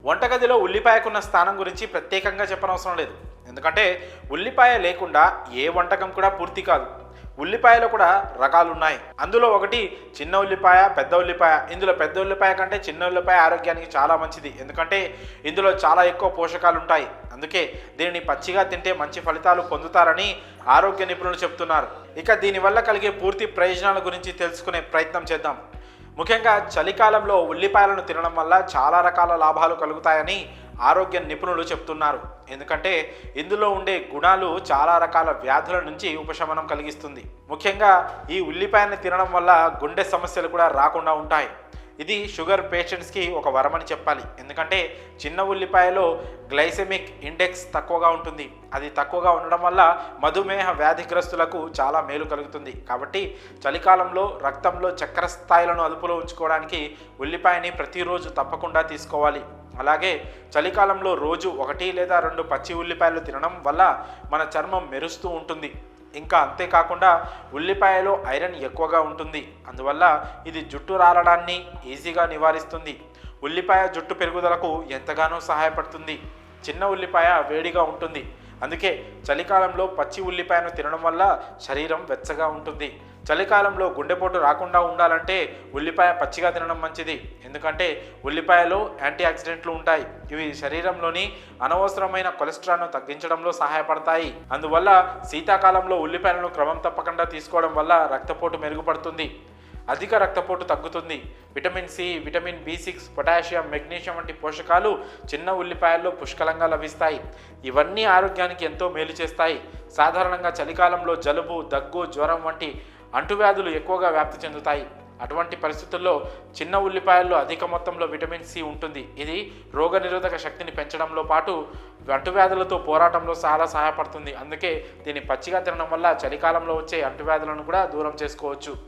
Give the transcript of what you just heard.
వంటగదిలో ఉల్లిపాయకున్న స్థానం గురించి ప్రత్యేకంగా చెప్పనవసరం లేదు. ఎందుకంటే ఉల్లిపాయ లేకుండా ఏ వంటకం కూడా పూర్తి కాదు. ఉల్లిపాయలో కూడా రకాలు ఉన్నాయి. అందులో ఒకటి చిన్న ఉల్లిపాయ, పెద్ద ఉల్లిపాయ. ఇందులో పెద్ద ఉల్లిపాయ కంటే చిన్న ఉల్లిపాయ ఆరోగ్యానికి చాలా మంచిది. ఎందుకంటే ఇందులో చాలా ఎక్కువ పోషకాలు ఉంటాయి. అందుకే దీనిని పచ్చిగా తింటే మంచి ఫలితాలు పొందుతారని ఆరోగ్య నిపుణులు చెప్తున్నారు. ఇక దీనివల్ల కలిగే పూర్తి ప్రయోజనాల గురించి తెలుసుకునే ప్రయత్నం చేద్దాం. ముఖ్యంగా చలికాలంలో ఉల్లిపాయలను తినడం వల్ల చాలా రకాల లాభాలు కలుగుతాయని ఆరోగ్య నిపుణులు చెప్తున్నారు. ఎందుకంటే ఇందులో ఉండే గుణాలు చాలా రకాల వ్యాధుల నుంచి ఉపశమనం కలిగిస్తుంది. ముఖ్యంగా ఈ ఉల్లిపాయను తినడం వల్ల గుండె సమస్యలు కూడా రాకుండా ఉంటాయి. ఇది షుగర్ పేషెంట్స్కి ఒక వరమని చెప్పాలి. ఎందుకంటే చిన్న ఉల్లిపాయలో గ్లైసెమిక్ ఇండెక్స్ తక్కువగా ఉంటుంది. అది తక్కువగా ఉండడం వల్ల మధుమేహ వ్యాధిగ్రస్తులకు చాలా మేలు కలుగుతుంది. కాబట్టి చలికాలంలో రక్తంలో చక్కెర స్థాయిలను అదుపులో ఉంచుకోవడానికి ఉల్లిపాయని ప్రతిరోజు తప్పకుండా తీసుకోవాలి. అలాగే చలికాలంలో రోజు 1 లేదా 2 పచ్చి ఉల్లిపాయలు తినడం వల్ల మన చర్మం మెరుస్తూ ఉంటుంది. ఇంకా అంతేకాకుండా ఉల్లిపాయలో ఐరన్ ఎక్కువగా ఉంటుంది. అందువల్ల ఇది జుట్టు రాలడాన్ని ఈజీగా నివారిస్తుంది. ఉల్లిపాయ జుట్టు పెరుగుదలకు ఎంతగానో సహాయపడుతుంది. చిన్న ఉల్లిపాయ వేడిగా ఉంటుంది. అందుకే చలికాలంలో పచ్చి ఉల్లిపాయను తినడం వల్ల శరీరం వెచ్చగా ఉంటుంది. చలికాలంలో గుండెపోటు రాకుండా ఉండాలంటే ఉల్లిపాయ పచ్చిగా తినడం మంచిది. ఎందుకంటే ఉల్లిపాయలో యాంటీ ఆక్సిడెంట్లు ఉంటాయి. ఇవి శరీరంలోని అనవసరమైన కొలెస్ట్రాల్ను తగ్గించడంలో సహాయపడతాయి. అందువల్ల శీతాకాలంలో ఉల్లిపాయలను క్రమం తప్పకుండా తీసుకోవడం వల్ల రక్తపోటు మెరుగుపడుతుంది. అధిక రక్తపోటు తగ్గుతుంది. Vitamin C, vitamin B6, potassium, magnesium వంటి పోషకాలు చిన్న ఉల్లిపాయల్లో పుష్కలంగా లభిస్తాయి. ఇవన్నీ ఆరోగ్యానికి ఎంతో మేలు చేస్తాయి. సాధారణంగా చలికాలంలో జలుబు, దగ్గు, జ్వరం వంటి అంటువ్యాధులు ఎక్కువగా వ్యాప్తి చెందుతాయి. అటువంటి పరిస్థితుల్లో చిన్న ఉల్లిపాయల్లో అధిక మొత్తంలో విటమిన్ సి ఉంటుంది. ఇది రోగనిరోధక శక్తిని పెంచడంలో పాటు అంటువ్యాధులతో పోరాటంలో చాలా సహాయపడుతుంది. అందుకే దీన్ని పచ్చిగా తినడం వల్ల చలికాలంలో వచ్చే అంటువ్యాధులను కూడా దూరం చేసుకోవచ్చు.